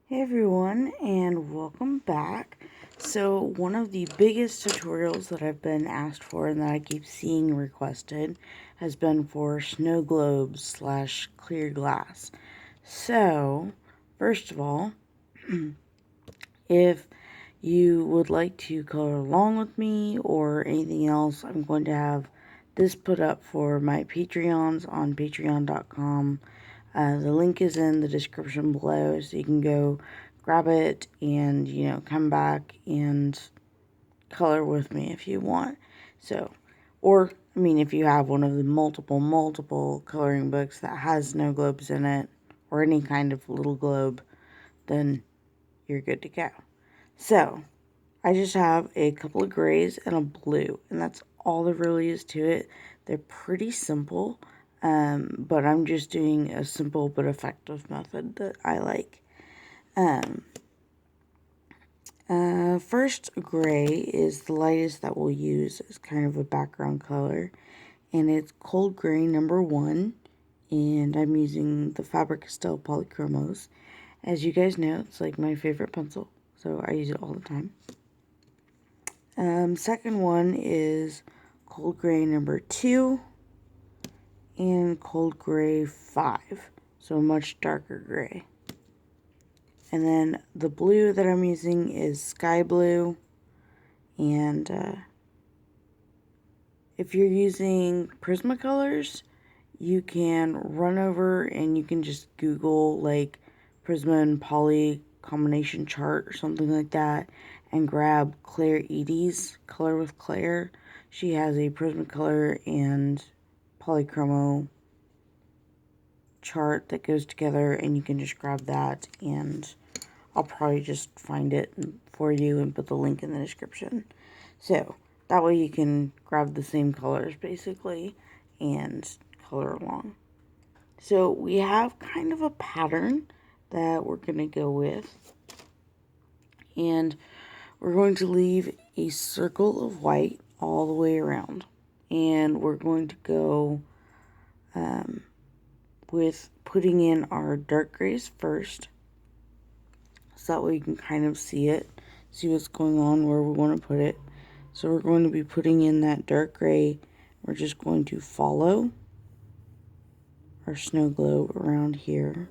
Hey everyone, and welcome back. So one of the biggest tutorials that I've been asked for and that I keep seeing requested has been for snow globes slash clear glass. So first of all, if you would like to color along with me or anything else, I'm going to have this put up for my Patreons on patreon.com. The link is in the description below, so you can go grab it and, come back and color with me if you want. So, or, if you have one of the multiple coloring books that has snow globes in it, or any kind of little globe, then you're good to go. So, I just have a couple of grays and a blue, and that's all there really is to it. They're pretty simple, but I'm just doing a simple but effective method that I like. First, gray is the lightest that we'll use as kind of a background color, and it's cold gray number 1, and I'm using the Faber-Castell Polychromos. As you guys know, it's like my favorite pencil, so I use it all the time. Second one is cold gray number 2 and cold gray 5, so much darker gray. And then the blue that I'm using is sky blue, and if you're using Prisma colors, you can run over and you can just Google like Prisma and Poly combination chart or something like that and grab Claire Edie's Color with Claire. She has a Prismacolor and Polychromo chart that goes together, and you can just grab that, and I'll probably just find it for you and put the link in the description. So that way you can grab the same colors basically and color along. So we have kind of a pattern that we're going to go with, and we're going to leave a circle of white all the way around, and we're going to go with putting in our dark grays first, so that way you can kind of see what's going on, where we want to put it. So we're going to be putting in that dark gray. We're just going to follow our snow globe around here.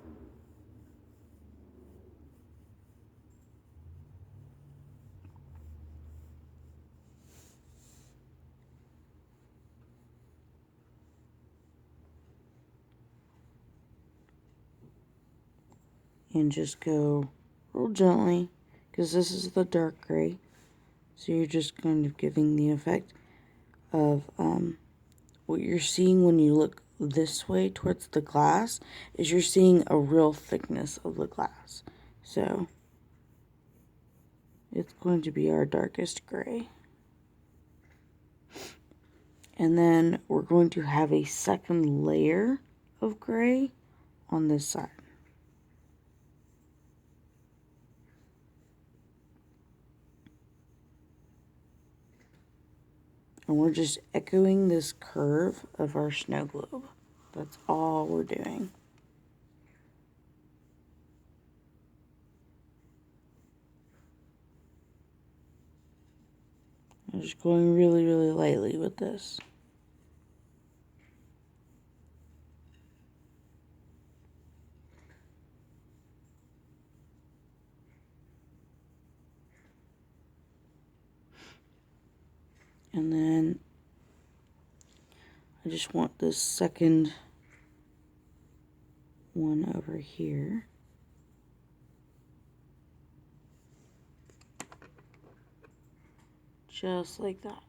And just go real gently, because this is the dark gray. So you're just kind of giving the effect of what you're seeing when you look this way towards the glass is you're seeing a real thickness of the glass. So it's going to be our darkest gray. And then we're going to have a second layer of gray on this side. And we're just echoing this curve of our snow globe. That's all we're doing. I'm just going really, really lightly with this. And then I just want this second one over here. Just like that.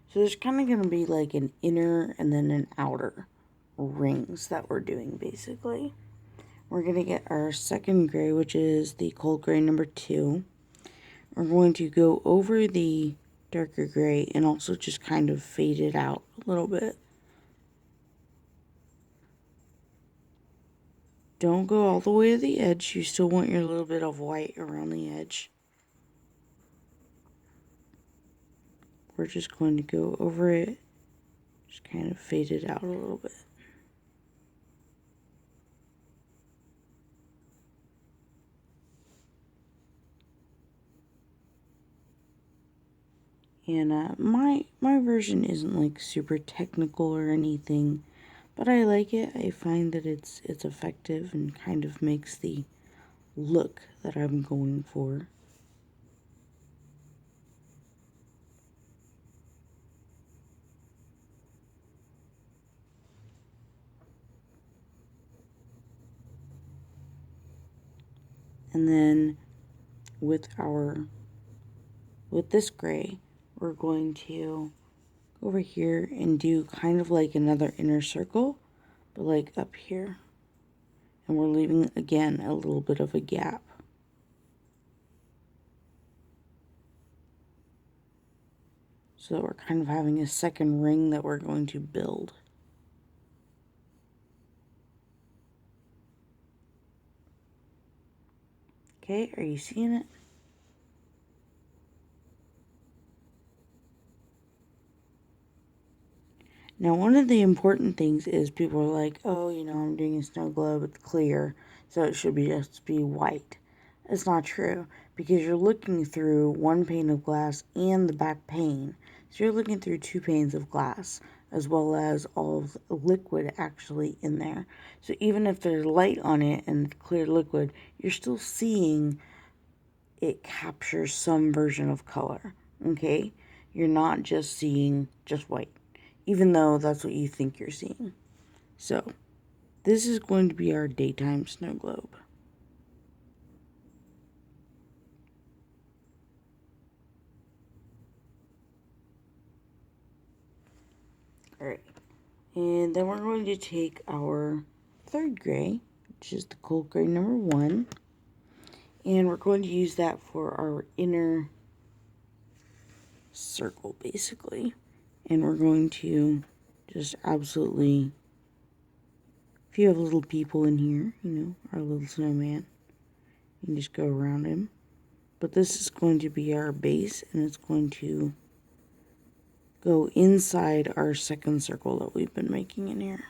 So there's kind of going to be like an inner and then an outer rings that we're doing basically. We're going to get our second gray, which is the cold gray number 2. We're going to go over the darker gray and also just kind of fade it out a little bit. Don't go all the way to the edge. You still want your little bit of white around the edge. We're just going to go over it, just kind of fade it out a little bit. And my version isn't like super technical or anything, but I like it. I find that it's effective and kind of makes the look that I'm going for. And then with this gray, we're going to go over here and do kind of like another inner circle, but like up here. And we're leaving, again, a little bit of a gap. So that we're kind of having a second ring that we're going to build. Okay, are you seeing it? Now, one of the important things is people are like, oh, you know, I'm doing a snow globe, it's clear, so it should just be white. It's not true, because you're looking through one pane of glass and the back pane. So you're looking through two panes of glass, as well as all of the liquid actually in there. So even if there's light on it and clear liquid, you're still seeing it captures some version of color, okay? You're not just seeing just white, even though that's what you think you're seeing. So, this is going to be our daytime snow globe. Alright, and then we're going to take our third gray, which is the cold gray number 1, and we're going to use that for our inner circle, basically. And we're going to just absolutely, if you have little people in here, you know, our little snowman, you can just go around him. But this is going to be our base, and it's going to go inside our second circle that we've been making in here.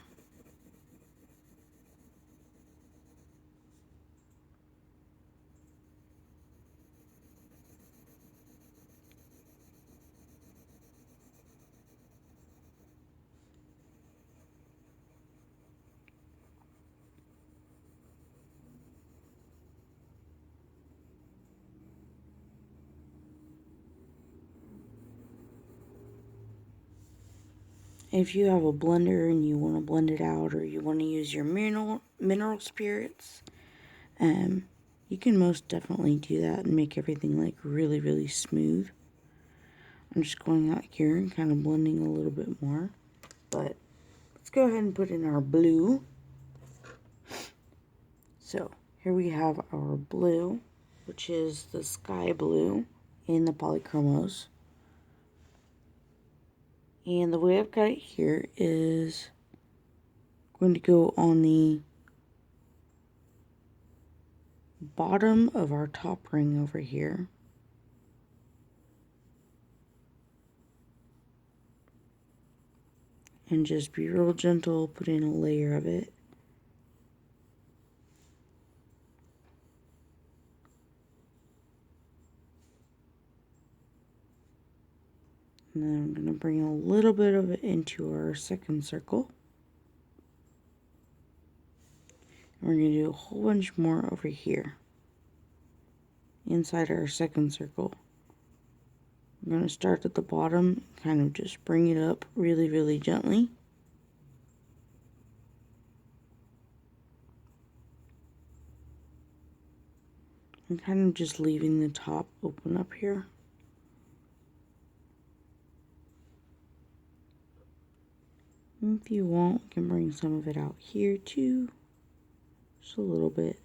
If you have a blender and you want to blend it out, or you want to use your mineral spirits, you can most definitely do that and make everything like really, really smooth. I'm just going out here and kind of blending a little bit more. But let's go ahead and put in our blue. So here we have our blue, which is the sky blue in the polychromos. And the way I've got it here is going to go on the bottom of our top ring over here. And just be real gentle, put in a layer of it. And then I'm going to bring a little bit of it into our second circle. And we're going to do a whole bunch more over here, inside our second circle. I'm going to start at the bottom, kind of just bring it up really, really gently. And kind of just leaving the top open up here. If you want, you can bring some of it out here too. Just a little bit.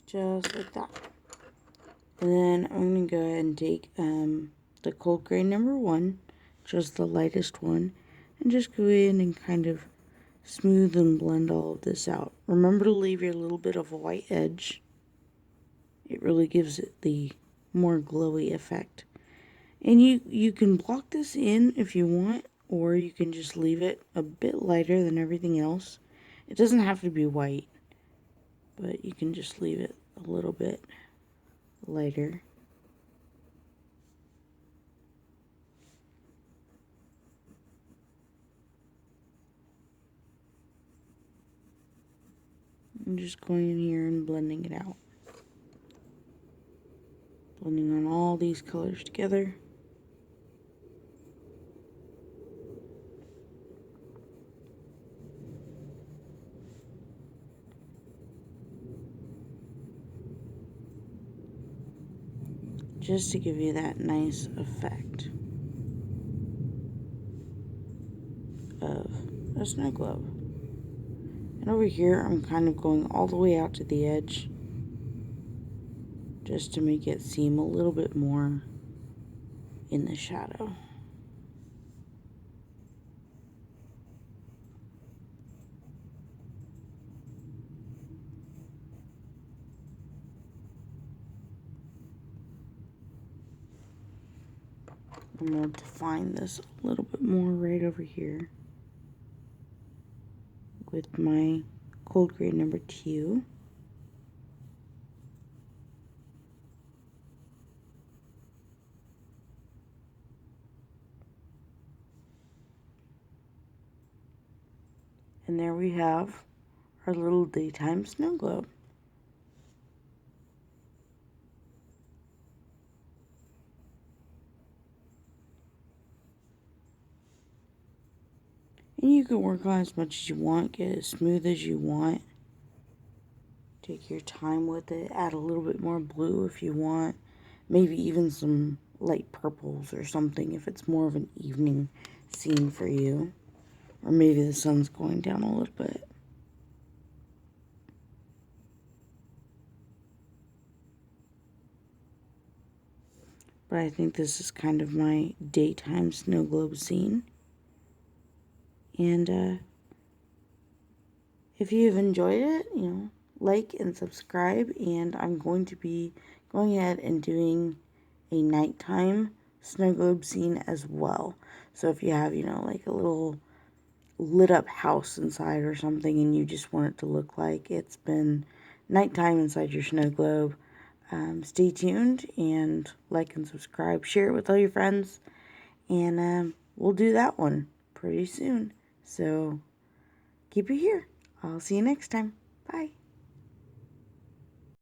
Just like that. And then I'm going to go ahead and take the cold gray number 1, just the lightest one, and just go in and kind of smooth and blend all of this out. Remember to leave your little bit of a white edge. It really gives it the more glowy effect. And you can block this in if you want, or you can just leave it a bit lighter than everything else. It doesn't have to be white, but you can just leave it a little bit lighter. I'm just going in here and blending it out. Blending on all these colors together. Just to give you that nice effect of a snow globe. And over here, I'm kind of going all the way out to the edge just to make it seem a little bit more in the shadow. I'm going to define this a little bit more right over here with my cold gray number 2. And there we have our little daytime snow globe. And you can work on as much as you want, get it as smooth as you want. Take your time with it, add a little bit more blue if you want. Maybe even some light purples or something if it's more of an evening scene for you. Or maybe the sun's going down a little bit. But I think this is kind of my daytime snow globe scene. And if you've enjoyed it, like and subscribe. And I'm going to be going ahead and doing a nighttime snow globe scene as well. So if you have, like a little lit up house inside or something and you just want it to look like it's been nighttime inside your snow globe, stay tuned and like and subscribe. Share it with all your friends. And we'll do that one pretty soon. So keep it here. I'll see you next time.